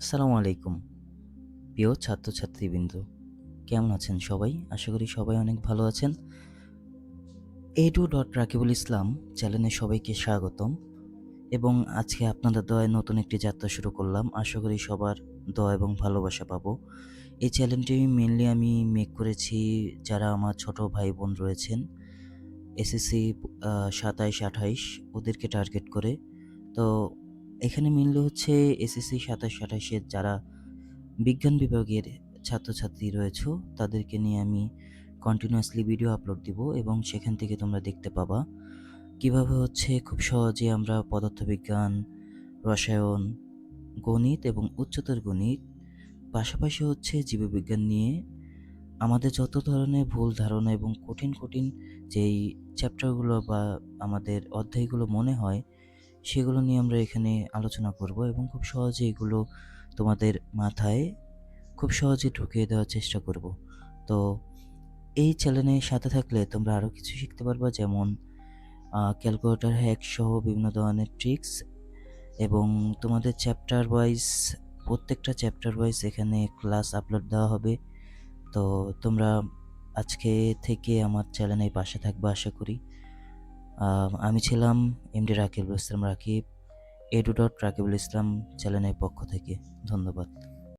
আসসালামু আলাইকুম প্রিয় ছাত্রছাত্রীবৃন্দ, কেমন আছেন সবাই? আশা করি সবাই অনেক ভালো আছেন। রাকিবুল ইসলাম চ্যানেলে সবাইকে স্বাগতম এবং আজকে আপনাদের দয়ায় নতুন একটি যাত্রা শুরু করলাম। আশা করি সবার দয়া এবং ভালোবাসা পাবো। এই চ্যানেলটি মেনলি আমি মেক করেছি যারা আমার ছোট ভাই বোন রয়েছেন এসএসসি ২৭-২৮ ওদেরকে টার্গেট করে। তো এখানে মেনলি হচ্ছে এসএসসি ২৭-২৮-এর যারা বিজ্ঞান বিভাগের ছাত্রছাত্রী রয়েছো তাদেরকে নিয়ে আমি কন্টিনিউয়াসলি ভিডিও আপলোড দিব এবং সেখান থেকে তোমরা দেখতে পাবা কিভাবে হচ্ছে খুব সহজে আমরা পদার্থবিজ্ঞান, রসায়ন, গণিত এবং উচ্চতর গণিত, পাশাপাশি হচ্ছে জীববিজ্ঞান নিয়ে আমাদের যত ধরনের ভুল ধারণা এবং কঠিন কঠিন যেই চ্যাপ্টারগুলো বা আমাদের অধ্যায়গুলো মনে হয় সেগুলো নিয়ে আমরা এখানে আলোচনা করব এবং খুব সহজে এগুলো তোমাদের মাথায় খুব সহজে ঢুকিয়ে দেওয়ার চেষ্টা করব। তো এই চ্যানেলের সাথে থাকলে তোমরা আরও কিছু শিখতে পারবা, যেমন ক্যালকুলেটর হ্যাক সহ বিভিন্ন ধরনের ট্রিক্স এবং তোমাদের প্রত্যেকটা চ্যাপ্টার ওয়াইজ এখানে ক্লাস আপলোড দেওয়া হবে। তো তোমরা আজকে থেকে আমার চ্যানেলের পাশে থাকবে আশা করি। আমি ছিলাম এমডি রাকিবুল ইসলাম রাকিব, রাকিবুল ইসলাম চ্যানেলের পক্ষ থেকে। ধন্যবাদ।